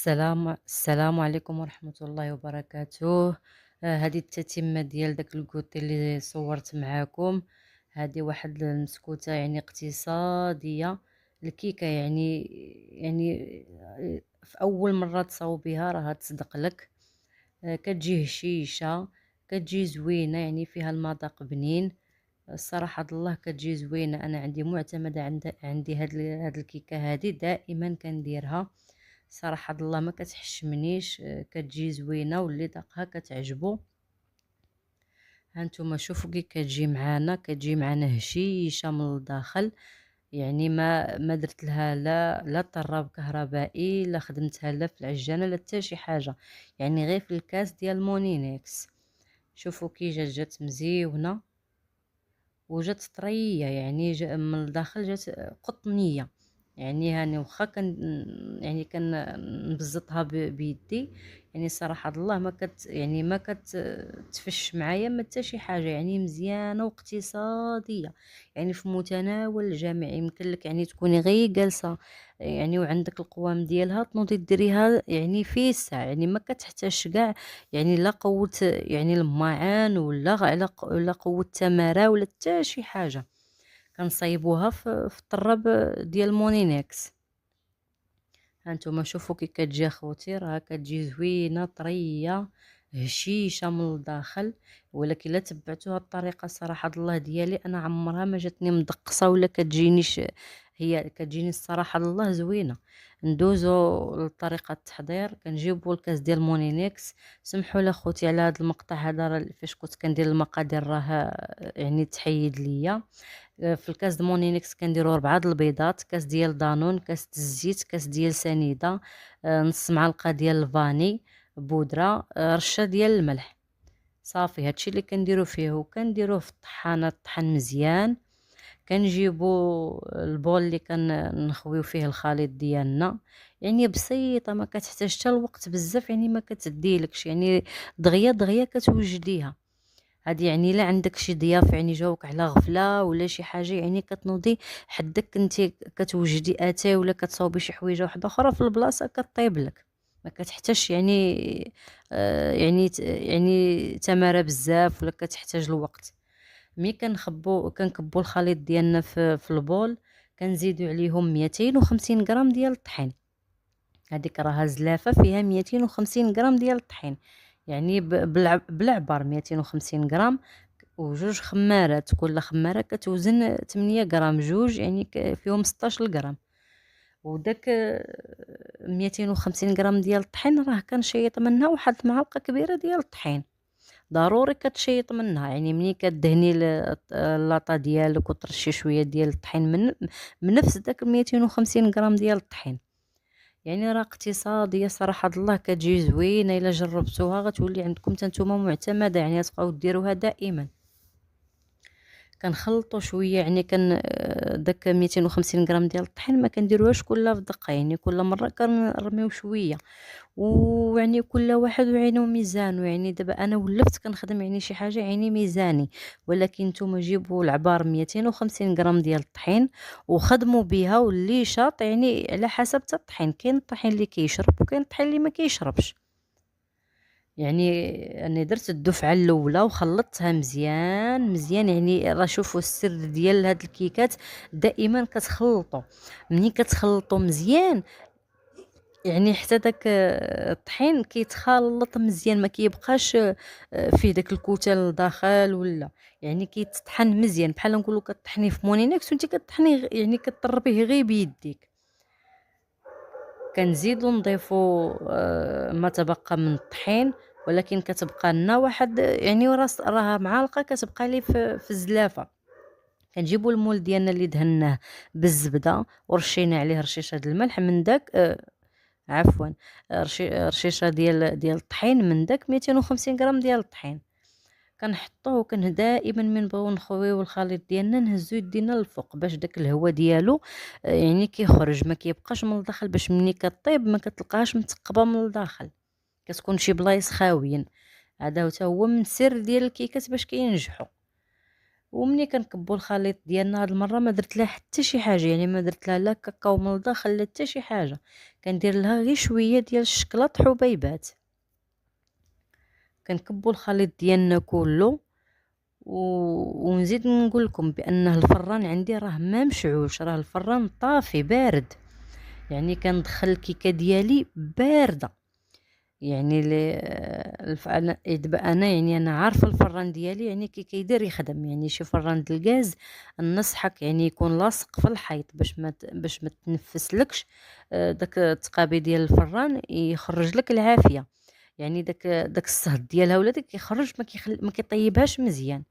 السلام عليكم ورحمة الله وبركاته. هذه التتمة ديال داك الكوتي اللي صورت معاكم. هذه واحد المسكوتة يعني اقتصادية، الكيكة في أول مرة تصاوبيها راها تصدق لك. كتجي هشيشة، كتجي زوينة، يعني فيها المذاق بنين. الصراحة الله كتجي زوينة. أنا عندي معتمدة عندي هاد الكيكة هادي دائما كنديرها. صراحة الله ما كتحشمنيش، كتجي زوينة واللي داقها كتعجبو. هانتوما شوفوا كي كتجي معانا هشيشة من الداخل. يعني ما درت لها لا طراب كهربائي، لا خدمتها لا في العجانة لا حتى شي حاجة، يعني غير في الكاس ديال مونينيكس. شوفوا كي جات مزيونة وجات طرية، يعني من الداخل جات قطنية. يعني هاني واخا كان نبزطها بيدي، يعني صراحة الله ما تفش معايا ما حتى شي حاجة، يعني مزيانة واقتصادية، يعني في متناول الجميع. يمكن لك يعني تكوني غير جالسة يعني وعندك القوام ديالها تنوضي ديريها يعني في ساعة، يعني ما كتحتاجش كاع يعني لا قوة يعني الماعن ولا قوة تمارة ولا حتى شي حاجة. كنصايبوها في الطراب ديال مونينيكس. هانتوما شوفوا كي كتجي اخوتي، راها كتجي زوينه طريه هشيشه من الداخل. ولكن لا تبعتوها الطريقه صراحه الله ديالي انا عمرها ما جاتني مدقصه ولا كتجينيش. هي كتجيني الصراحه الله زوينه. ندوزو لطريقه التحضير. كنجيبو الكاس ديال مونينيكس. سمحوا لي خوتي على هذا المقطع هذا، فاش كنت كندير المقادير راه يعني تحيد ليا. في الكاس د مونينيكس كنديرو 4 د البيضات، كاس ديال دانون، كاس د الزيت، كاس ديال سنيدة، نص معلقة ديال الفاني بودرة، رشة ديال الملح. صافي هادشي اللي كنديرو فيه، وكنديروه في الطحانة طحن مزيان. كنجيبو البول اللي كنخويو فيه الخليط ديالنا، يعني بسيطة ما كتحتاج حتى الوقت بزاف، يعني ما كتديلكش، يعني دغيا دغيا كتوجديها. هادي يعني لا عندك شي ضياف يعني جاوك على غفلة ولا شي حاجة، يعني كتنوضي حدك نتي كتوجدي اتاي ولا كتصاوبي شي حويجة واحدة اخرى في البلاصة كطيب لك. ما كتحتاجش يعني يعني تمارة بزاف ولا كتحتاج الوقت. ملي كنكبو الخليط ديالنا في البول، كنزيدو عليهم 250 غرام ديال الطحين. هذيك راها زلافة فيها 250 غرام ديال الطحين، يعني بالعبار 250 غرام. وجوج خمارات، كل خمارة كتوزن 8 غرام، جوج يعني فيهم 16 غرام. وداك 250 غرام ديال الطحين راه كنشيط منها واحد المعلقة كبيرة ديال الطحين، ضروري كتشيط منها. يعني ملي كدهني اللاطا ديالك وترشي شوية ديال الطحين من نفس داك 250 غرام ديال الطحين. يعني راه اقتصادية صراحة الله، كتجي زوينة. الا جربتوها غتولي عندكم نتوما معتمدة، يعني غتبقاو ديروها دائما. كنخلطو شوية، يعني داك 250 غرام ديال الطحين ما كنديروهاش كلها في دقة، يعني كل مرة كنرميو شوية. ويعني كل واحد وعينو وميزانو. يعني دابا انا ولفت كنخدم يعني شي حاجة يعني ميزاني، ولكن نتوما جيبوا العبار 250 غرام ديال الطحين وخدموا بها، واللي شاط يعني على حسب تا الطحين. كاين الطحين اللي كيشرب وكاين الطحين اللي ما كيشربش. يعني أنا درت الدفعة الأولى وخلطتها مزيان مزيان. يعني راه شوفوا السر ديال هاد الكيكات دائما كتخلطوا. ملي كتخلطوا مزيان يعني حتى داك الطحين كيتخلط مزيان، ما كيبقاش فيه داك الكتل لداخل ولا، يعني كيتطحن مزيان بحال نقولوا كطحنيه في مونينيكس وانت كطحنيه يعني كطربيه غير بيديك. كنزيدو نضيفو ما تبقى من الطحين، ولكن كتبقى لنا واحد يعني راها معالقة كتبقى لي في الزلافة. كنجيبو المول ديالنا اللي دهناه بالزبدة ورشينا عليه رشيشة د الملح من داك عفوا رشيشة ديال الطحين، من داك 250 غرام ديال الطحين كنحطوه. دائما من نبغيو نخويو الخليط ديالنا نهزو يدينا للفوق باش داك الهواء ديالو يعني كيخرج، ما كيبقاش من الداخل، باش ملي كطيب ما كتلقاهاش متقبه من الداخل، كتكون شي بلايص خاويين. هذا هو من السر ديال الكيكات باش كينجحوا. ومني كنكبّو الخليط ديالنا هاد المرة ما درت لها حتى شي حاجة، يعني ما درت لها لا كاكاو من الداخل لا حتى شي حاجة، كندير لها غير شوية ديال الشكلاط حبيبات. كنكبّو الخليط ديالنا كلّه و ونزيد نقول لكم بأنه الفران عندي راه ما مشعوش، راه الفران طافي بارد، يعني كندخل الكيكة ديالي باردة. يعني أنا دابا يعني أنا عارفة الفران ديالي يعني كي كيدير يخدم، يعني شي فران د الغاز نصحك يعني يكون لاصق في الحيط باش ما تنفسلكش داك التقابي ديال الفران يخرج لك العافية، يعني داك الصهد ديالها ولا كيخرج ما كيطيبهاش مزيان.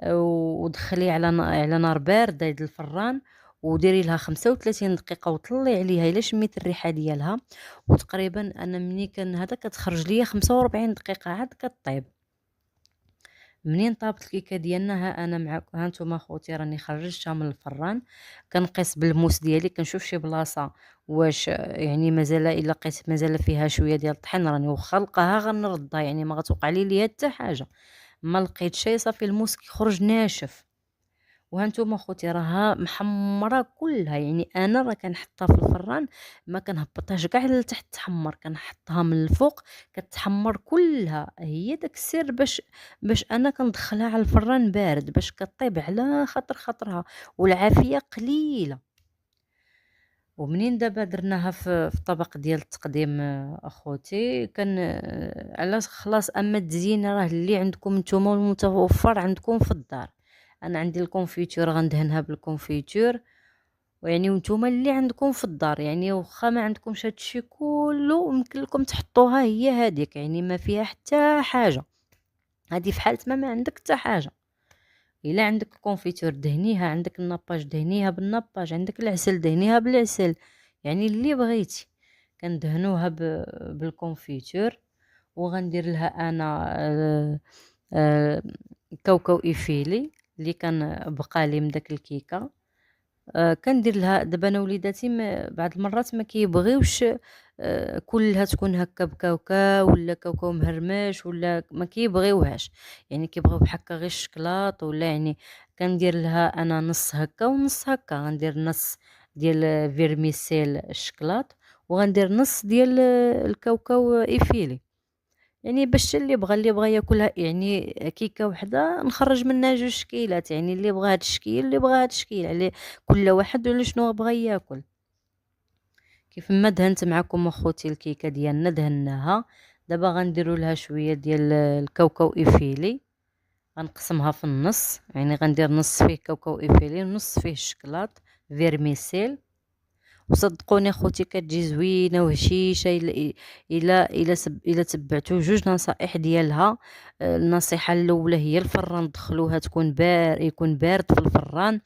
ودخليه على نار باردة يد الفران، وديري لها 35 دقيقة وطلّي عليها إلا شميتي الريحة ديالها، وتقريبا أنا ملي هذا كتخرج ليا 45 دقيقة عاد كطيب. منين طابت الكيكة ديالنا أنا معاكم ها نتوما خوتي راني خرجتها من الفران، كنقيس بالموس ديالي كنشوف شي بلاصة واش يعني مازال إلا لقيت مازال فيها شوية ديال الطحين راني واخا نلقاها غنردها، يعني ما غتوقع ليا حتى حاجة. ما لقيت شي صافي الموس كيخرج ناشف. وهانتوما خوتي راها محمرة كلها، يعني أنا راه كنحطها في الفران ما كنهبطهاش كاع لتحت تحمر، كنحطها من الفوق كتحمر كلها، هي داك السر باش أنا كندخلها على الفران بارد باش كطيب على خاطرها والعافية قليلة. ومنين دابا درناها في الطبق ديال التقديم أخوتي على خلاص. أما التزيين راه اللي عندكم نتوما والمتوفر عندكم في الدار، أنا عندي الكونفيتور غندهنها بالكونفيتور، ويعني وانتوما اللي عندكم في الدار، يعني واخا ما عندكمش هادشي كله يمكن لكم تحطوها هي هذيك، يعني ما فيها حتى حاجة، هذه في حالة ما عندك حتى حاجة. إلا عندك الكونفيتور دهنيها، عندك الناباج دهنيها بالناباج، عندك العسل دهنيها بالعسل، يعني اللي بغيتي. كندهنوها بالكونفيتور. وغندير لها أنا كاوكاو إيفيلي اللي كان بقالي من داك الكيكة. كندير لها دابا أنا وليداتي بعض المرات ما كيبغيوش كلها تكون هكا بكاوكاو ولا كاوكاو مهرمش ولا ما كيبغيوهاش، يعني كيبغيو بحكا غير الشكلاط ولا يعني. كندير لها أنا نص هكا ونص هكا، غندير نص ديال فيرميسيل الشكلاط وغندير نص ديال الكاوكاو إيفيلي، يعني باش اللي بغا ياكلها يعني كيكة وحدة نخرج منها 2 شكيلات، يعني اللي بغا هاد الشكيل اللي بغا هاد الشكيل، على كل واحد على شنو بغا ياكل. كيف ما دهنت معكم اخوتي الكيكة ديالنا دهناها، دابا غنديروا لها شوية ديال الكاوكاو إيفيلي، غنقسمها في النص، يعني غندير نص فيه كاوكاو إيفيلي ونص فيه الشكلاط فيرميسيل. وصدقوني خوتي كتجي زوينه وهشيشه الا تبعتو جوج نصائح ديالها. النصيحه الاولى هي الفران دخلوها يكون بارد في الفران،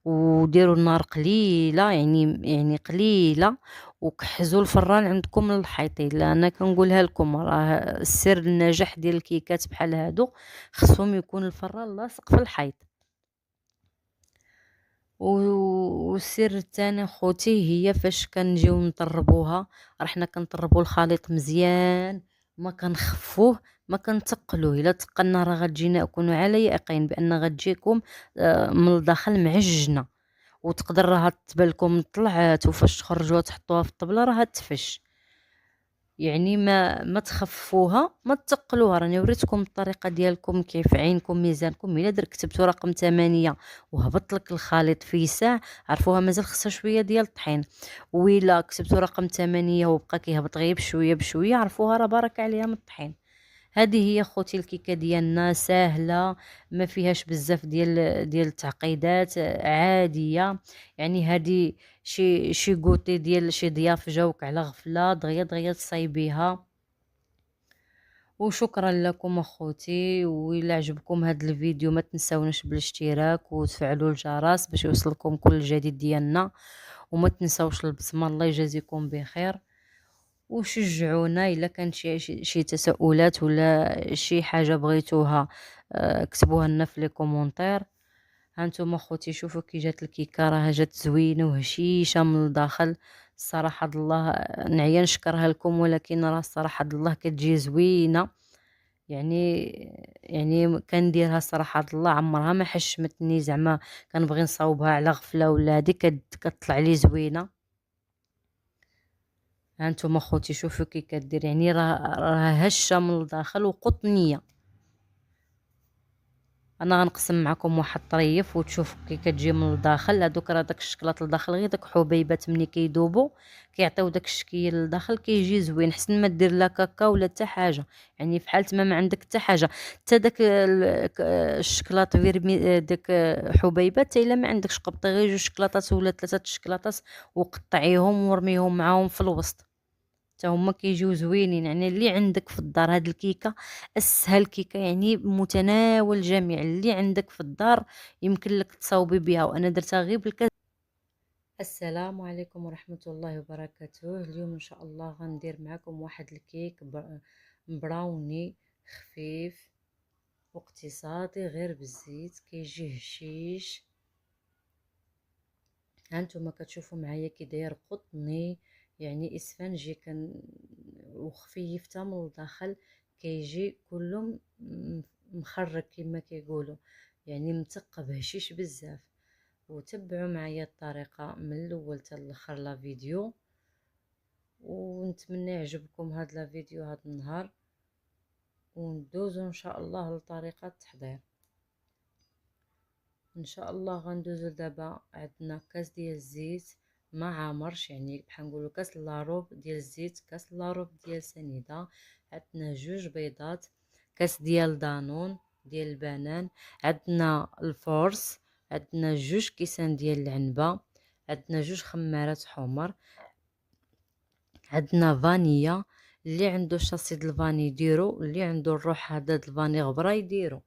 وديروا النار قليله يعني قليله، وكحزوا الفران عندكم من الحيط. الا انا كنقولها لكم راه سر النجاح ديال الكيكات بحال هادو خصهم يكون الفران لاصق في الحيط. والسر التاني خوتي هي فاش كنجيو نطربوها، راه حنا كنطربو الخليط مزيان، ما كنخفوه ما كنتقلوه. الا تقلنا راه غتجينا كونوا على يقين بان غتجيكم من الداخل معجنه، وتقدر راها تبان لكم طلعات وفاش تخرجوها تحطوها في الطبله راها تفش. يعني ما تخفوها ما تثقلوها، راني وريتكم الطريقه ديالكم كيف عينكم ميزانكم. الا كتبتوا رقم 8 وهبط لك الخليط في ساع عرفوها مازال خصها شويه ديال الطحين، وإلا كتبتوا رقم 8 وبقى كيهبط غير بشويه بشويه عرفوها راه بارك عليها من الطحين. هذه هي خوتي الكيكه ديالنا ساهله، ما فيهاش بزاف ديال التعقيدات، عاديه. يعني هذه شي كوتي ديال شي ضياف جاوك على غفله دغيا دغيا تصايبيها. وشكرا لكم اخوتي، وإلا عجبكم هذا الفيديو ما تنساوناش بالاشتراك وتفعلوا الجرس باش يوصلكم كل جديد ديالنا، وما تنساوش البصمه. الله يجازيكم بخير، وشجعونا الا كان شي تساؤلات ولا شي حاجه بغيتوها كتبوها لنا في لي كومونتير. هانتوما خوتي شوفوا كي جات الكيكه، راها جات زوينه وهشيشه من الداخل. الصراحه الله نعيا نشكرها لكم، ولكن راه الصراحه الله كتجي زوينه. يعني كنديرها صراحة الله عمرها ما حشمتني، زعما كنبغي نصاوبها على غفلة ولا هادي كتطلع لي زوينة. ها نتوما خوتي شوفوا كي كدير، يعني راه هشة من الداخل وقطنية. انا غنقسم معكم واحد الطريف وتشوفوا كي كتجي من الداخل. هذوك راه داك الشكلاط الداخل غير داك حبيبات ملي كيذوبوا كيعطيو داك الشكل للداخل كيجي زوين، حسن ما دير لا كاكا ولا حتى حاجه، يعني في حالة ما عندك حتى حاجه. حتى داك الشكلاط فيرمي داك حبيبات حتى الا ما عندكش، قبطي غير جوج شكلاطات ولا ثلاثه الشكلاطات وقطعيهم ورميهم معاهم في الوسط، حتى هما كيجيو زوينين. يعني اللي عندك في الدار هاد الكيكة اسهل كيكة، يعني متناول الجميع، اللي عندك في الدار يمكن لك تصاوبي بها، وانا درتها غير بالكاس. السلام عليكم ورحمة الله وبركاته. اليوم ان شاء الله غندير معكم واحد الكيك براوني خفيف واقتصادي غير بالزيت، كيجي هشيش. هانتوما كتشوفوا معايا كي داير قطني، يعني اسفنجي وخفيف تا من الداخل، كيجي كله مخرج كما كيقولوا، يعني مثقب هشيش بزاف. وتبعوا معايا الطريقه من الاول حتى الاخر لا فيديو، ونتمنى يعجبكم هاد لا فيديو هاد النهار، وندوزو ان شاء الله لطريقه التحضير. ان شاء الله غندوزو دابا. عندنا كاس ديال الزيت ما عامرش، يعني بحال نقولوا كاس لاروب ديال الزيت، كاس لاروب ديال سنيده. عندنا جوج بيضات، كاس ديال دانون ديال البنان، عندنا الفورس، عندنا جوج كيسان ديال العنبه، عندنا جوج خمارات حمر، عندنا فانيا. اللي عنده شاصي د الفاني ديرو، اللي عنده الروح هذا د الفاني غبره يديرو.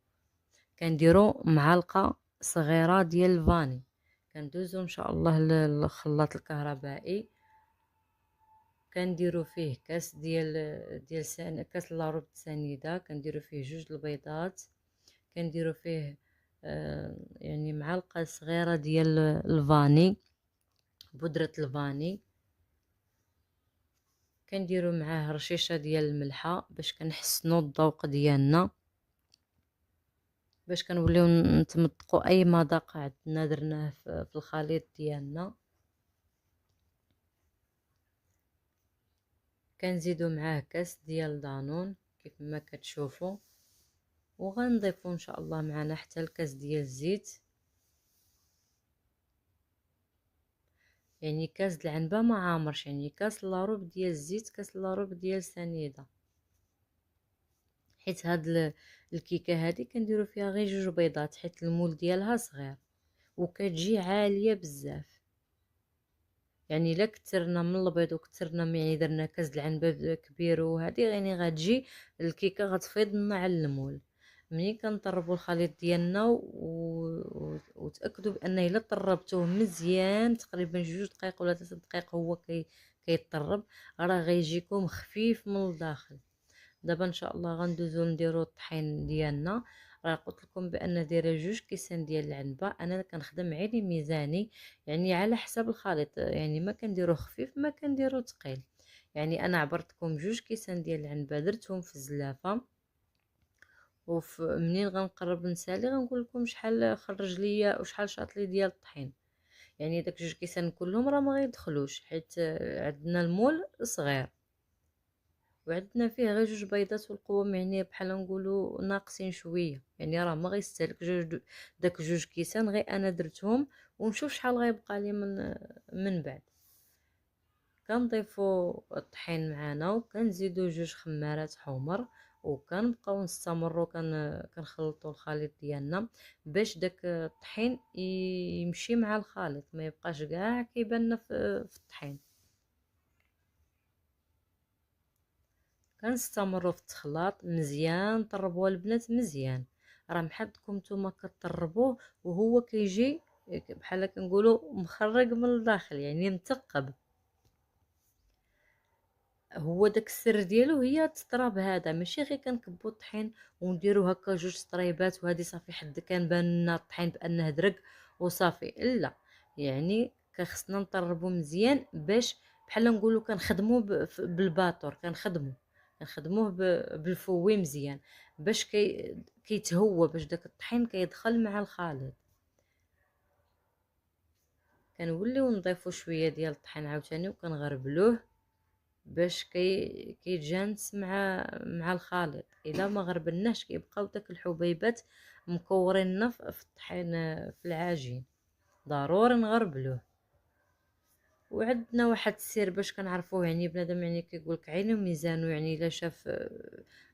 كنديرو معلقه صغيره ديال الفاني. كندوزو ان شاء الله للخلاط الكهربائي، كنديرو فيه كاس كاس لاروب سنيده، كنديرو فيه جوج البيضات، كنديرو فيه يعني معلقه صغيره ديال الفاني، بودره الفاني، كنديرو معاه رشيشه ديال الملحه باش كنحسنوا الذوق ديالنا، باش كنوليو نتمطقوا اي مذاق عندنا درناه في الخليط ديالنا. كنزيدو معاه كاس ديال دانون كيف ما كتشوفوا، وغنضيفو ان شاء الله معنا حتى الكاس ديال الزيت، يعني كاس العنبه ما عامرش، يعني كاس لاروب ديال الزيت، كاس لاروب ديال سنيده. حيت هاد الكيكه هادي كنديرو فيها غير جوج بيضات، حيت المول ديالها صغير وكتجي عاليه بزاف. يعني الا كثرنا من البيض وكثرنا يعني درنا كاس العنبه كبير وهذه، يعني غتجي الكيكه غتفيض لنا على المول. ملي كنطربوا الخليط ديالنا وتاكدوا بان الا طربتوه مزيان تقريبا 2 دقائق ولا 3 دقائق هو كيطرب، راه غيجيكم خفيف من الداخل. دابا ان شاء الله غندوزو نديرو الطحين ديالنا. راه قلت لكم بان دايره جوج كيسان ديال العنبه، انا كنخدم عيني ميزاني، يعني على حساب الخليط، يعني ما كنديرو خفيف ما كنديرو ثقيل. يعني انا عبرتكم جوج كيسان ديال العنبه درتهم في الزلافه، منين غنقرب نسالي غنقول لكم شحال خرج ليا وشحال شاط لي ديال الطحين. يعني داك جوج كيسان كلهم راه ما غيدخلوش، حيت عندنا المول صغير وعندنا فيه غير جوج بيضات، والقوام يعني بحال نقولوا ناقصين شويه، يعني راه ما غيستهلك داك جوج كيسان، غير انا درتهم ونشوف شحال غيبقى لي من بعد. كنضيفوا الطحين معنا وكنزيدوا جوج خمارات حمر، وكنبقاو نستمروا كنخلطوا الخليط ديالنا باش داك الطحين يمشي مع الخليط، ما يبقاش كاع كيبان لنا في الطحين. كنستمروا في التخلاط مزيان، طربوه البنات مزيان، راه محدكم نتوما كطربوه وهو كيجي بحال كنقولوا مخرج من الداخل، يعني مثقب. هو داك السر ديالو هي التطراب هذا، ماشي غير كنكبوا الطحين ونديرو هكا جوج طريبات وهذه صافي حد كنبان لنا الطحين بانه درك وصافي، لا. يعني خصنا نطربو مزيان باش بحال نقولوا كنخدموا بالباطور، كنخدموه بالفوي مزيان. باش كيتهوى، باش داك الطحين كيدخل مع الخليط. كنوليو نضيفو شويه ديال الطحين عاوتاني وكنغربلوه باش كيتجانس مع الخليط. الا ما غربلناش كيبقاو داك الحبيبات مكورين في الطحين في العجين، ضروري نغربلوه. وعندنا واحد السر باش كنعرفوه، يعني بنادم يعني كيقولك عينو ميزانو، يعني الا شاف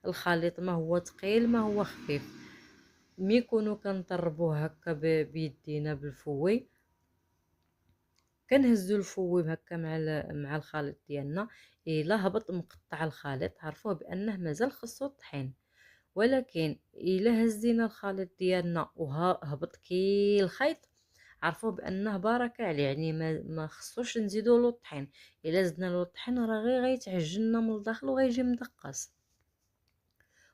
الخليط ما هو ثقيل ما هو خفيف. مي يكونوا كنطربوه هكا بيدينا بالفوي، كنهزو الفوي هكا مع الخليط ديالنا. الا هبط مقطع الخليط عرفوه بانه مازال خصو الطحين. ولكن الا هزينا الخليط ديالنا وهبط كي الخيط، عرفوه بانه بركه عليه، يعني ما خصوش نزيدوا له الطحين. الا زدنا له الطحين راه غير غيتعجننا من الداخل وغيجي مدقص.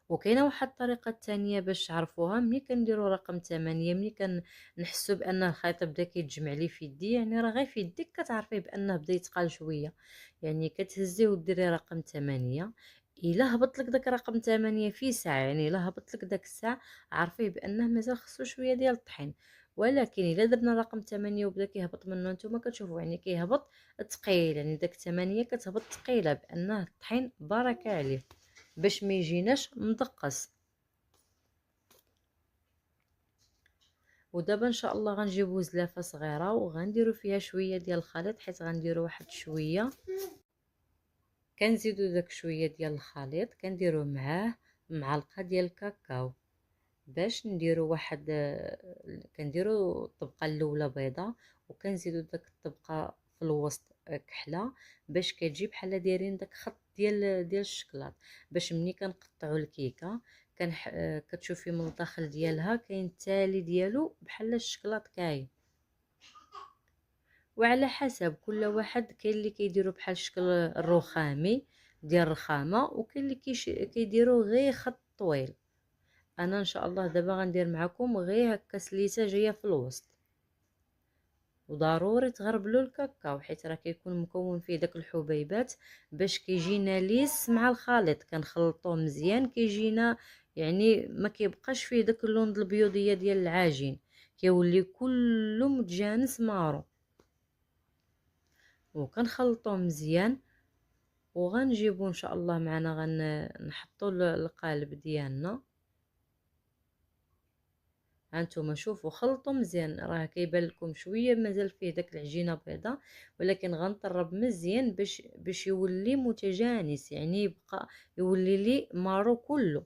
وكاينه واحد الطريقه الثانيه باش تعرفوها، ملي كنديروا رقم 8، ملي كنحسوا بان الخيط بدا كيتجمع لي في يدي، يعني راه غير في يديك كتعرفيه بانه بدا يتقال شويه، يعني كتهزيه وديري رقم 8. الا هبط لك داك رقم 8 في ساعه، يعني الا هبط لك داك الساعه، عرفيه بانه مازال خصو شويه ديال الطحين. ولكن الا درنا رقم 8 وبدا كيهبط منه، نتوما كتشوفوا يعني كيهبط ثقيل، يعني داك 8 كتهبط ثقيله بانه الطحين بركه عليه باش ما يجيناش مدقص. ودابا ان شاء الله غنجيبو زلافه صغيره وغنديرو فيها شويه ديال الخليط، حيت غنديرو واحد شويه. كنزيدو داك شويه ديال الخليط كنديرو معاه معلقه ديال الكاكاو، باش نديرو واحد كنديرو الطبقه الاولى بيضه، وكنزيدو داك الطبقه في الوسط كحله، باش كتجي بحال دايرين داك خط ديال الشكلاط. باش ملي كنقطعوا الكيكه كتشوفي من الداخل ديالها كاين التالي ديالو بحال الشكلاط كاين. وعلى حسب كل واحد، كاين اللي كيديروا بحال الشكل الرخامي ديال الرخامه، وكاين اللي كيديروا غير خط طويل. انا ان شاء الله دابا غندير معكم غير هكا سليته جايه في الوسط. وضروري تغربلوا الكاكاو، حيت راه كيكون مكون فيه داك الحبيبات باش كيجينا ليس مع الخليط. كنخلطوه مزيان كيجينا، يعني ما كيبقاش فيه داك اللون البيضيه ديال العجين، كيولي كله متجانس مارو. وكنخلطوه مزيان وغنجيبو ان شاء الله معنا غنحطو القالب ديالنا. هانتوما شوفوا خلطوا مزيان، راه كيبان لكم شويه مازال فيه داك العجينه بيضاء، ولكن غنطرب مزيان باش يولي متجانس، يعني يبقى يولي لي مارو كله.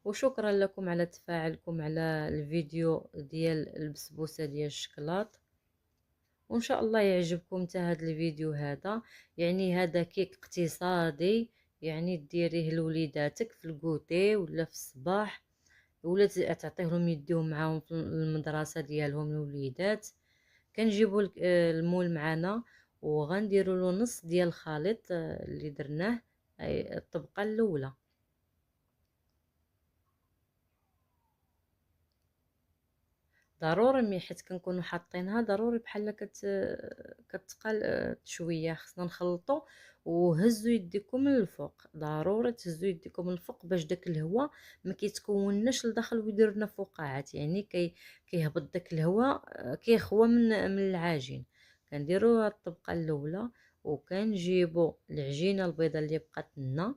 وشكرا لكم على تفاعلكم على الفيديو ديال البسبوسه ديال الشكلاط، وان شاء الله يعجبكم حتى هذا الفيديو هذا. يعني هذا كيك اقتصادي، يعني ديريه لوليداتك في الكوتي ولا في الصباح، ولا تعطيهم يديهم معاهم في المدرسه ديالهم الوليدات. كنجيبوا المول معنا وغنديروا له نص ديال الخليط اللي درناه، أي الطبقه الاولى. ضروري مي حيت كنكونوا حاطينها ضروري بحال كتقال شويه، خصنا نخلطوا. وهزوا يديكم من الفوق، ضروري تهزوا يديكم من الفوق باش داك الهواء ما كيتكونش لداخل ويدير لنا فقاعات، يعني كيهبط داك الهواء كيخوى من العجين. كنديروا الطبقه الاولى وكنجيبوا العجينه البيضاء اللي بقات لنا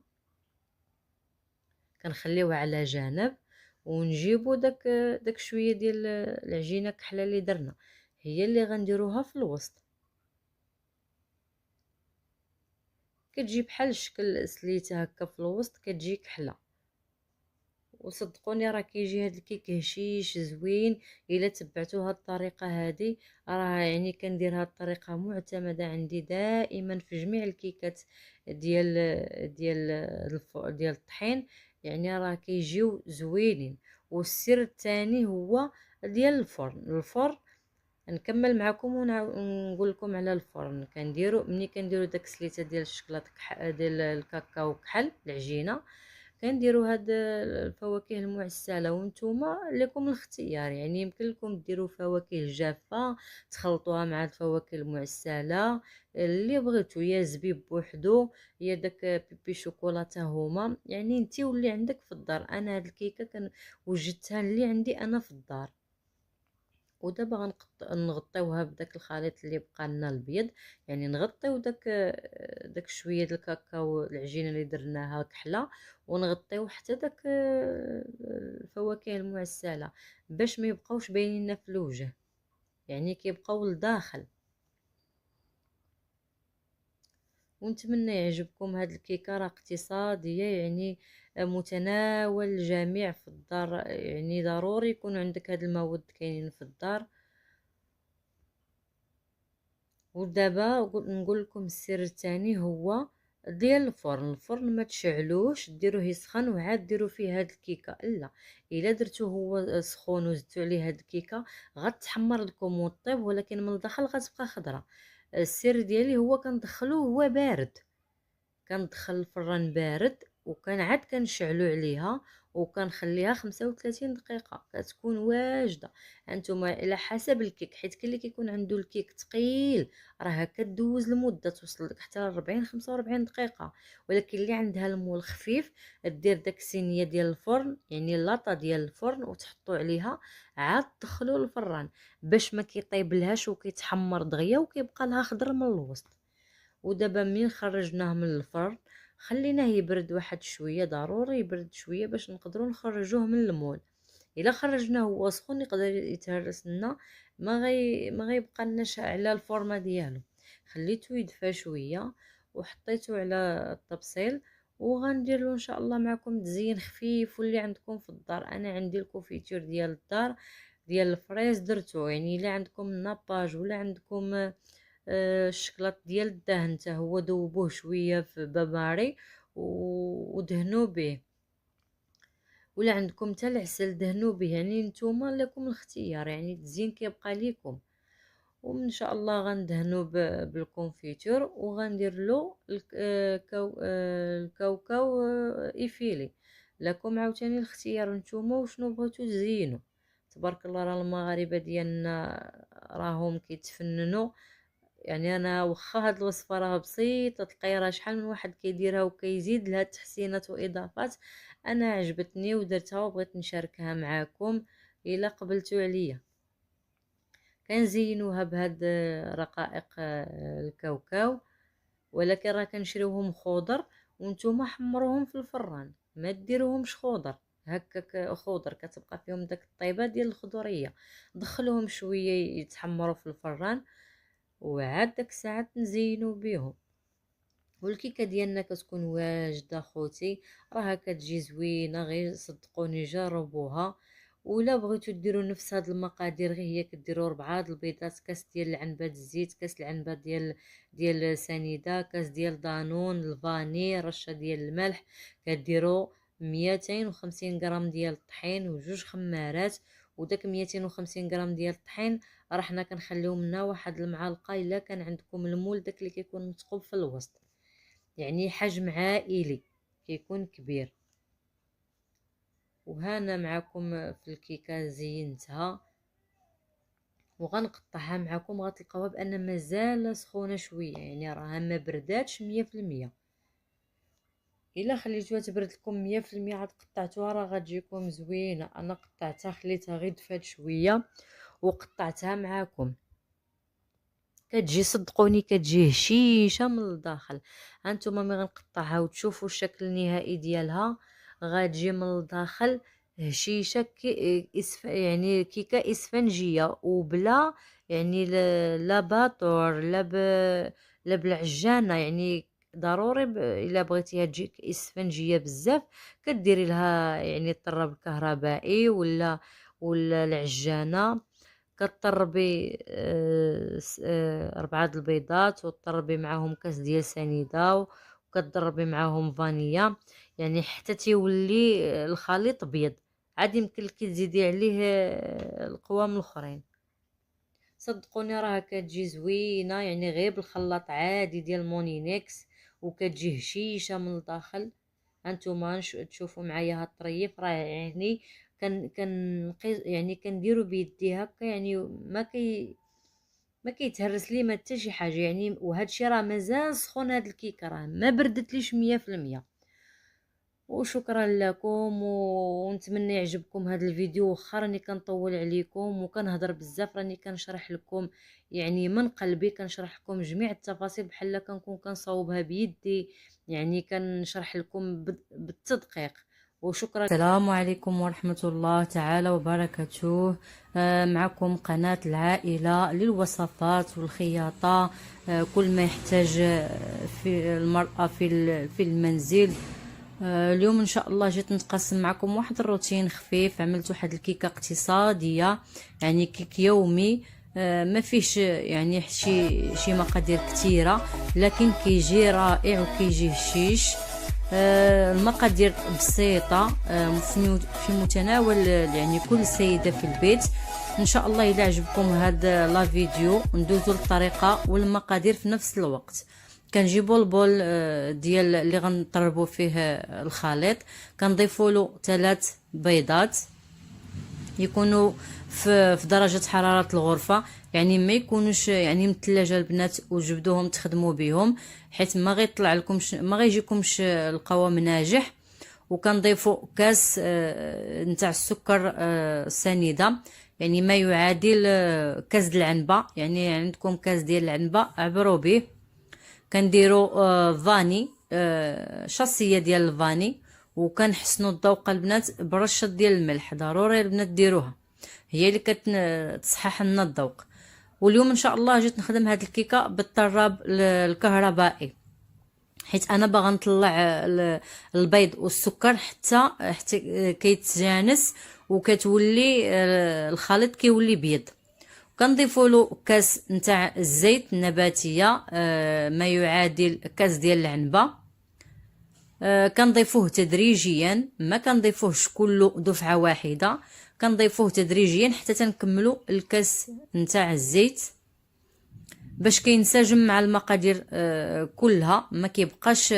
كنخليوها على جنب، ونجيبو داك شويه ديال العجينه كحله اللي درنا، هي اللي غنديروها في الوسط. كتجي بحال الشكل سليته هكا في الوسط، كتجي كحله. وصدقوني راه كيجي هاد الكيك هشيش زوين الا تبعتوا هاد الطريقه هادي. راه يعني كندير هاد الطريقه معتمده عندي دائما في جميع الكيكات ديال ديال الطحين، يعني راه كيجيو زوينين. والسر الثاني هو ديال الفرن. نكمل معكم ونقول لكم على الفرن. ملي كنديروا داك السليته ديال الشكلاط ديال الكاكاو كحل العجينه، كنديروا هاد الفواكه المعسله، وانتم لكم الاختيار، يعني يمكن لكم ديروا فواكه جافه تخلطوها مع الفواكه المعسله اللي بغيتو، يا زبيب بوحدو يا داك بيبي شوكولاته هما، يعني انتي واللي عندك في الدار. انا هاد الكيكه وجدتها اللي عندي انا في الدار. ودابا نغطيوها بداك الخليط اللي بقى لنا البيض، يعني نغطيو داك شويه د الكاكاو العجينه اللي درناها كحله، ونغطيو حتى داك الفواكه المعسله باش ما يبقاوش باينين لنا في الوجه، يعني كيبقاو لداخل. ونتمنى يعجبكم هاد الكيكه، راه اقتصاديه يعني متناول الجميع في الدار، يعني ضروري يكون عندك هاد المواد كاينين في الدار. ودابا نقول لكم السر الثاني هو ديال الفرن ما تشعلوش ديروه يسخن وعاد ديروا فيه هاد الكيكه، لا، الا درتو هو سخون وزدتو عليه هاد الكيكه غتحمر لكم وطيب، ولكن من الداخل غتبقى خضره. السر ديالي هو كندخلوه هو بارد، كندخل الفران بارد وكنعاد كنشعلو عليها وكنخليها 35 دقيقه كتكون واجده. هانتوما على حسب الكيك، حيت كاين اللي كيكون عنده الكيك ثقيل راه كدوز المده توصل لك حتى ل 40 45 دقيقه، ولكن اللي عندها المول خفيف دير داك الصينيه ديال الفرن، يعني لاطه ديال الفرن، وتحطوا عليها عاد تدخلوا الفران باش ما كيطيبلهاش وكيتحمر دغيا وكيبقى لها خضر من الوسط. ودابا منين خرجناه من الفرن خليناه يبرد واحد شويه، ضروري يبرد شويه باش نقدروا نخرجوه من المول. الا خرجناه هو سخون يقدر يتهرس لنا، ما غيبقى لناش على الفورمه ديالو. خليته يدفى شويه وحطيته على الطبسيل، وغندير له ان شاء الله معكم تزيين خفيف واللي عندكم في الدار. انا عندي الكوفيتور ديال الدار ديال الفريز درتو، يعني الا عندكم ناباج ولا عندكم الشكلاط ديال الدهن حتى هو ذوبوه شويه في باباري ودهنوا به، ولا عندكم حتى العسل دهنوا به، يعني نتوما لكم الاختيار، يعني التزيين كيبقى ليكم. وان شاء الله غندهنوا بالكونفيتور وغندير له الكاوكاو ايفيلي. لكم عاوتاني الاختيار نتوما وشنو بغيتو تزينوا. تبارك الله راه المغاربه ديالنا راهم كيتفننوا، يعني انا واخا هاد الوصفه راه بسيطه تلقاي راه شحال من واحد كيديرها وكيزيد لها تحسينات واضافات، انا عجبتني ودرتها وبغيت نشاركها معاكم الا قبلتوا عليا. كنزينوها بهاد رقائق الكاوكاو، ولكن راه كنشريوهم خضر وانتم حمروهم في الفران، ما ديروهمش خضر هكاك خضر كتبقى فيهم داك الطيبه ديال الخضريه. دخلوهم شويه يتحمروا في الفران وعاد داك الساعات نزينو بيهم. والكيكه ديالنا كتكون واجده خوتي، راها كتجي زوينه، غير صدقوني جربوها. ولا بغيتو ديروا نفس هاد المقادير غير هي كديروا 4 البيضات، كاس ديال العنبه الزيت، كاس العنبه ديال سنيده، كاس ديال دانون الفاني، رشه ديال الملح، كديروا 250 غرام ديال الطحين وجوج خمارات. وداك 250 غرام ديال الطحين راه حنا كنخليو منها واحد المعلقه الا كان عندكم المول داك اللي كيكون مثقوب في الوسط، يعني حجم عائلي كيكون كبير. وهانا معكم في الكيكه زينتها وغنقطعها معكم، غتلقاوها بان مازال سخونه شويه، يعني راها ما برداتش 100%. الا خليتوها تبرد لكم 100% عاد قطعتوها راه غتجيكم زوينه. انا قطعتها خليتها غير دفات شويه وقطعتها معكم، كتجي صدقوني كتجي هشيشه من الداخل. هانتوما ملي غنقطعها وتشوفوا الشكل النهائي ديالها غتجي من الداخل هشيشه يعني كيكه اسفنجيه وبلا، يعني لا باطور لا بالعجانه، يعني ضروري الا بغيتيها تجيك اسفنجيه بزاف كديري لها يعني الطراب الكهربائي ولا العجانه. كطربي 4 البيضات وتطربي معاهم كاس ديال سنيده وكتضربي معاهم فانيلا، يعني حتى تيولي الخليط ابيض. عاد يمكن لك تزيدي عليه القوام الاخرين. صدقوني راه كتجي زوينه، يعني غير بالخلاط عادي ديال مونينيكس وكتجي هشيشه من الداخل. هانتوما تشوفوا معايا هاد الطريف راه يعني كان يعني كنديرو بيدي هكا، يعني ما كيتهرس لي ما حتى شي حاجه يعني. وهذا الشيء راه مازال سخون، هاد الكيكه راه ما بردتليش 100%. وشكرا لكم، ونتمنى يعجبكم هذا الفيديو. واخا راني كنطول عليكم وكنهضر بزاف، راني كنشرح لكم يعني من قلبي، كنشرح لكم جميع التفاصيل بحال كنكون كنصاوبها بيدي، يعني كنشرح لكم بالتدقيق. وشكرا. السلام عليكم ورحمة الله تعالى وبركاته. معكم قناة العائلة للوصفات والخياطة، كل ما يحتاج في المرأة في المنزل. اليوم ان شاء الله جيت نتقاسم معكم واحد الروتين خفيف. عملت واحد الكيكه اقتصاديه، يعني كيك يومي، ما فيش يعني شي مقادير كثيره، لكن كيجي رائع وكيجي هشيش. المقادير بسيطه، في متناول يعني كل سيده في البيت. ان شاء الله الى عجبكم هذا لا فيديو ندوزو للطريقه والمقادير في نفس الوقت. كنجيبوا البول ديال اللي غنطربوا فيه الخليط، كنضيفوا له 3 بيضات يكونوا في درجه حراره الغرفه، يعني ما يكونوش يعني من الثلاجه البنات وجبدوهم تخدموا بهم، حيت ما غيطلع لكمش، ما غيجيكمش القوام ناجح. وكنضيفوا كاس نتاع السكر سنيده، يعني ما يعادل كاس د العنبه، يعني عندكم كاس ديال العنبه عبروا به. كنديروا فاني، شاصيه ديال الفاني، وكنحسنوا الذوق البنات برشه ديال الملح، ضروري البنات ديروها، هي اللي كتصحح لنا الذوق. واليوم ان شاء الله جيت نخدم هذه الكيكه بالطراب الكهربائي، حيت انا باغا نطلع البيض والسكر حتى كيتجانس وكتولي الخليط كيولي بيض. كنضيفوا له كاس نتاع الزيت النباتيه، ما يعادل كاس ديال العنبه. كنضيفوه تدريجيا، ما كنضيفوهش كله دفعه واحده، كنضيفوه تدريجيا حتى تنكملوا الكاس نتاع الزيت باش كينسجم مع المقادير كلها، ما كيبقاش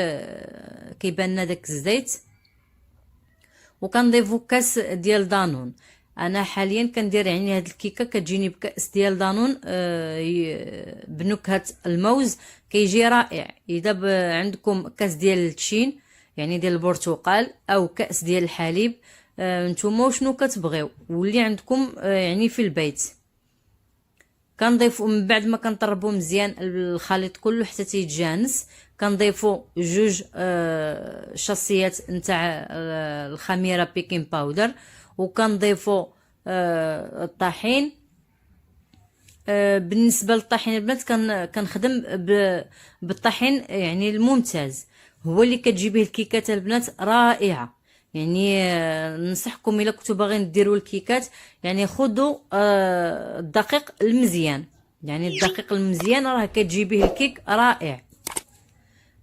كيبان لنا داك الزيت. وكنضيفو كاس ديال دانون. انا حاليا كندير يعني هاد الكيكه كتجيني بكاس ديال دانون بنكهه الموز، كيجي رائع. اذا عندكم كاس ديال التشين يعني ديال البرتقال او كاس ديال الحليب، نتوما شنو كتبغيو واللي عندكم يعني في البيت. كنضيفو من بعد ما كنطربو مزيان الخليط كله حتى تيتجانس، كنضيفو 2 شاصيات نتاع الخميره بيكين باودر، وكنضيفو الطحين. بالنسبه للطحين البنات كنخدم بالطحين يعني الممتاز، هو اللي كتجي به الكيكات البنات رائعه. يعني ننصحكم الا كنتو باغيين ديروا الكيكات، يعني خذوا الدقيق المزيان، يعني الدقيق المزيان راه كتجي به الكيك رائع.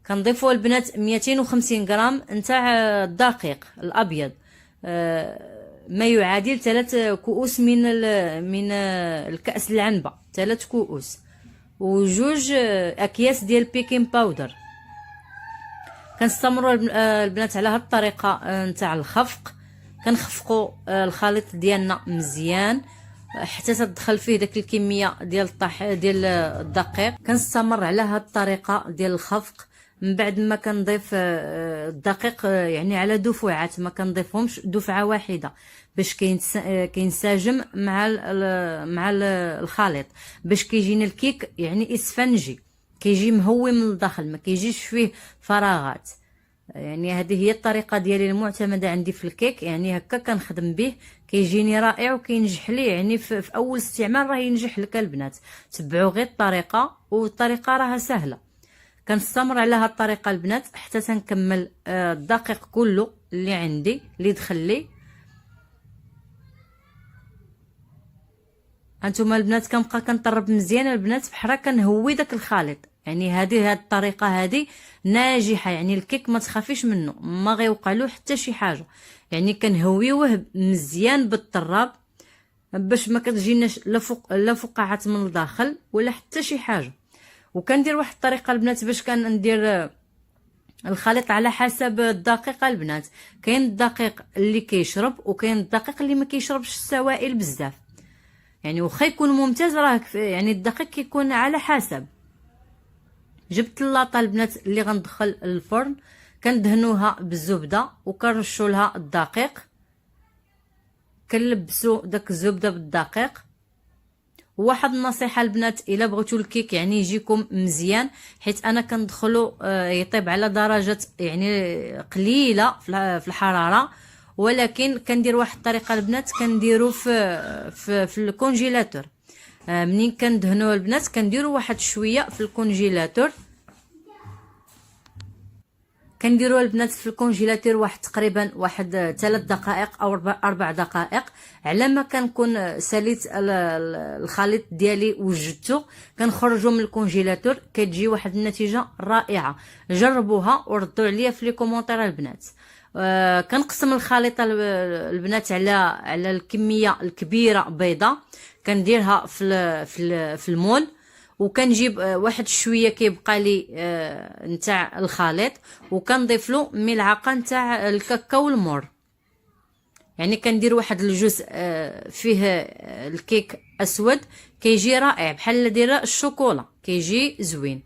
كنضيفوا البنات 250 غرام نتاع الدقيق الابيض، ما يعادل 3 كؤوس من الكأس العنبه، 3 كؤوس، و2 اكياس ديال بيكين باودر. كنستمروا البنات على هاد الطريقه نتاع الخفق. كنخفقوا الخليط ديالنا مزيان حتى تدخل فيه داك الكميه ديال ديال الدقيق. كنستمر على هاد الطريقه ديال الخفق من بعد ما كنضيف الدقيق يعني على دفعات، ما كنضيفهمش دفعه واحده باش كينسجم مع الخليط، باش كيجينا الكيك يعني اسفنجي، كيجي مهوي من الداخل، ما كيجيش فيه فراغات. يعني هذه هي الطريقه ديالي المعتمده عندي في الكيك، يعني هكا كنخدم به كيجيني رائع وكينجح لي، يعني في اول استعمال راه ينجح لك البنات. تبعوا غير الطريقه، والطريقه راها سهله. كنستمر على هاد الطريقه البنات حتى تنكمل الدقيق كله اللي عندي اللي دخل لي. هانتوما البنات كنبقى كنطرب مزيان البنات بحال كنهوي داك الخليط، يعني هاد الطريقه هذه ناجحه، يعني الكيك ما تخافيش منه، ما غيوقع له حتى شي حاجه، يعني كنهويوه مزيان بالطراب باش ما كتجيناش لا فقاعات من الداخل ولا حتى شي حاجه. وكندير واحد الطريقه البنات باش كندير الخليط على حسب الدقيق البنات. كاين الدقيق اللي كيشرب وكاين الدقيق اللي ما كيشربش السوائل بزاف. يعني واخا يكون ممتاز راه يعني الدقيق كيكون على حسب. جبت اللاطه البنات اللي غندخل الفرن، كندهنوها بالزبده وكنرشوا لها الدقيق، كنلبسوا داك الزبده بالدقيق. واحد النصيحه البنات، الا بغيتو الكيك يعني يجيكم مزيان، حيت انا كندخلو يطيب على درجه يعني قليله في الحراره، ولكن كندير واحد الطريقه البنات، كنديرو في الكونجيلاتور. منين كندهنوه البنات كنديروا واحد شويه في الكونجيلاتور، كنديروها البنات في الكونجيلاتور واحد تقريبا واحد 3 دقائق او 4 دقائق. على ما كنكون ساليت الخليط ديالي وجدته، كنخرجو من الكونجيلاتور، كتجي واحد النتيجه رائعه. جربوها وردوا عليا في لي كومونتير البنات. كنقسم الخليط البنات على الكميه الكبيره بيضه، كنديرها في المول، وكنجيب واحد شويه كيبقى لي نتاع الخليط، وكنضيف له ملعقه نتاع الكاكاو المور. يعني كندير واحد الجزء فيه الكيك اسود، كيجي رائع بحال دايره الشوكولا، كيجي زوين.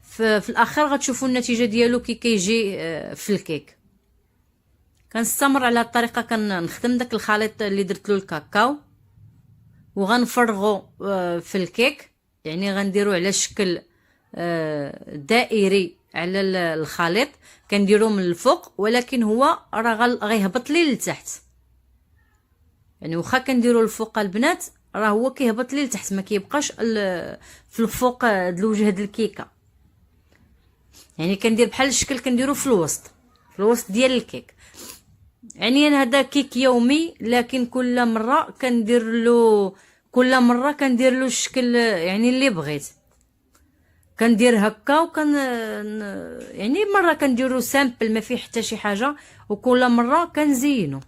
في الاخر غتشوفوا النتيجه ديالو كي كيجي في الكيك. كنستمر على الطريقه، كنخدم داك الخليط اللي درت له الكاكاو وغنفرغو في الكيك. يعني غنديرو على شكل دائري على الخليط، كنديرو من الفوق، ولكن هو راه غيهبط لي لتحت. يعني واخا كنديرو الفوق البنات راه هو كيهبط لي لتحت، ما كيبقاش في الفوق الوجه د الكيكه. يعني كندير بحال الشكل كنديرو في الوسط ديال الكيك. يعني انا هذا كيك يومي، لكن كل مره كندير له الشكل يعني اللي بغيت. كندير هكا يعني مره كنديرو سامبل ما فيه حتى شي حاجه، وكل مره كنزينو.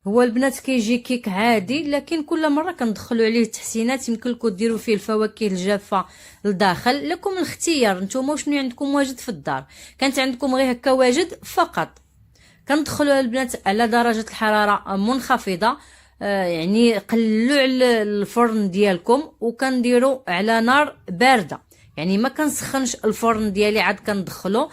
هو البنات كيجي كيك عادي، لكن كل مره كندخلوا عليه تحسينات. يمكن لكم ديروا فيه الفواكه الجافه لداخل، لكم الاختيار نتوما شنو عندكم واجد في الدار. كانت عندكم غير هكا واجد فقط، كندخلوا البنات على درجه الحراره منخفضه. يعني قللوا على الفرن ديالكم، وكنديروا على نار بارده. يعني ما كنسخنش الفرن ديالي، عاد كندخلو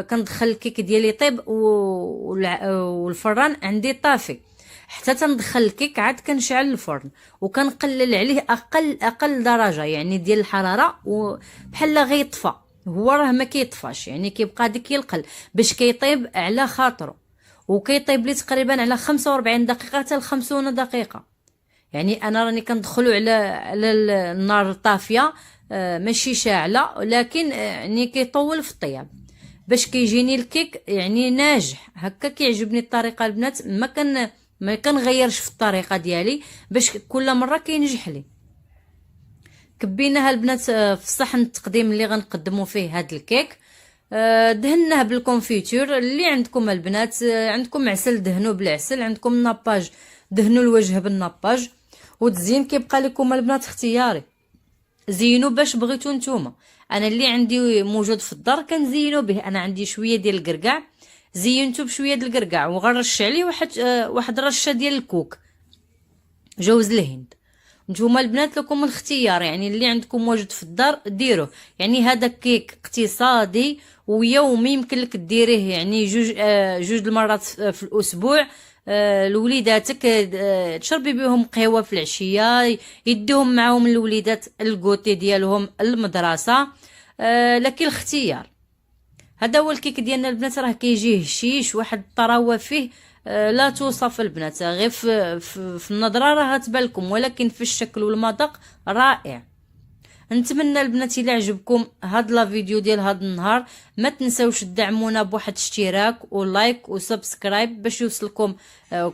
كندخل الكيك ديالي يطيب والفران عندي طافي حتى تندخل الكيك، عاد كنشعل الفرن وكنقلل عليه اقل درجه يعني ديال الحراره، وبحال غيطفى. هو راه ما كيطفاش، يعني كيبقى ديك يلقل باش كيطيب على خاطره، وكيطيب لي تقريبا على 45 دقيقه حتى ل 50 دقيقه. يعني انا راني كندخلو على النار طافيه ماشي شاعله، لكن يعني كيطول في الطياب باش كيجيني الكيك يعني ناجح هكا. كيعجبني الطريقه البنات، ما كنغيرش في الطريقه ديالي باش كل مره كينجح لي. كبيناها البنات في الصحن التقديم اللي غنقدموا فيه هذا الكيك. دهناه بالكونفيتور اللي عندكم البنات. عندكم عسل دهنوه بالعسل، عندكم ناباج دهنوا الوجه بالناباج. والتزيين كيبقى لكم البنات اختياري، زينوا باش بغيتو نتوما. انا اللي عندي موجود في الدار كنزينو به. انا عندي شويه ديال القرقاع، زينته بشويه ديال القرقاع وغنرش عليه واحد رشه ديال الكوك جوز الهند. نتوما البنات لكم الاختيار، يعني اللي عندكم واجد في الدار ديروه. يعني هذا كيك اقتصادي ويومي، يمكن لك ديريه يعني جوج المرات في الاسبوع. لوليداتك تشربي بهم قهوه في العشيه، يديهم معاهم الوليدات الكوتي ديالهم المدرسه. لكن الاختيار. هذا هو الكيك ديالنا البنات، راه كيجي هشيش، واحد الطراوه فيه لا توصف البنات. غير في النظره راه تبان لكم، ولكن في الشكل والمذاق رائع. نتمنى البنات الى عجبكم هاد لا فيديو ديال هاد النهار. ما تنساوش تدعمونا بواحد اشتراك ولايك وسبسكرايب باش يوصلكم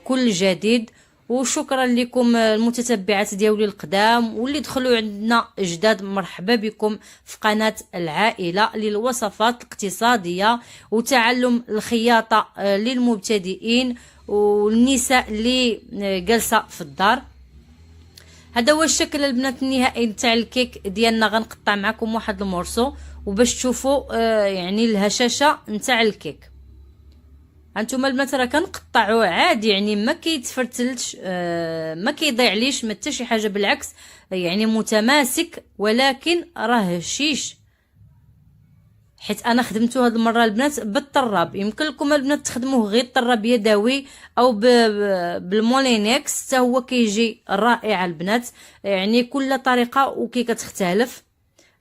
كل جديد. وشكرا لكم المتتبعات ديالي القدام، واللي دخلوا عندنا جداد مرحبا بكم في قناة العائلة للوصفات الاقتصادية وتعلم الخياطة للمبتدئين والنساء اللي جالسة في الدار. هذا هو الشكل البنات النهائي نتاع الكيك ديالنا. غنقطع معكم واحد المورسو وباش تشوفوا يعني الهشاشه نتاع الكيك. هانتوما البنات راه كنقطعوه عادي، يعني ما كيتفرتلش، ما كيضيعليش ما حتى شي حاجه، بالعكس يعني متماسك، ولكن راه هشيش، حيت انا خدمته هاد المره البنات بالطراب. يمكن لكم البنات تخدموه غير طراب يدوي او بالمولينكس، حتى هو كيجي رائع البنات، يعني كل طريقه وكي كتختلف.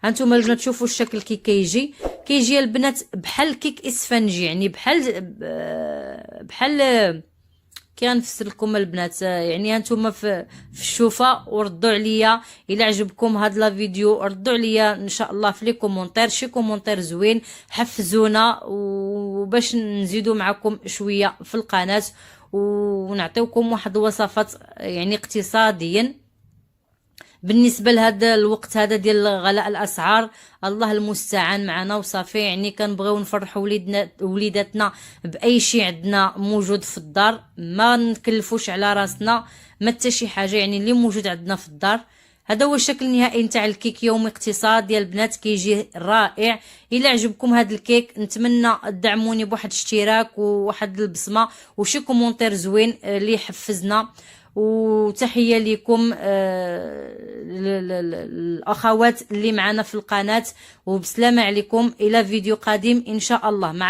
هانتوما البنات شوفوا الشكل كي كيجي البنات بحال كيك اسفنجي، يعني بحال كي غنفسر لكم البنات. يعني هانتوما في الشوفه، وردوا عليا الا عجبكم هاد لا فيديو، ردوا عليا ان شاء الله في لي كومونتير، شي كومونتير زوين، حفزونا وباش نزيدوا معكم شويه في القناه ونعطيوكم واحد الوصفات يعني اقتصاديا بالنسبه لهذا الوقت هذا ديال غلاء الاسعار. الله المستعان معنا وصافي. يعني كنبغيو نفرحوا وليداتنا باي شيء عندنا موجود في الدار، ما نكلفوش على راسنا ما حتى شي حاجه، يعني اللي موجود عندنا في الدار. هذا هو الشكل النهائي نتاع الكيك يومي اقتصاد ديال البنات، كيجي رائع. الا عجبكم هذا الكيك نتمنى تدعموني بواحد اشتراك وواحد البصمه وشي كومونتير زوين اللي يحفزنا. وتحيه لكم الاخوات اللي معنا في القناه، وبسلامه عليكم الى فيديو قادم ان شاء الله. مع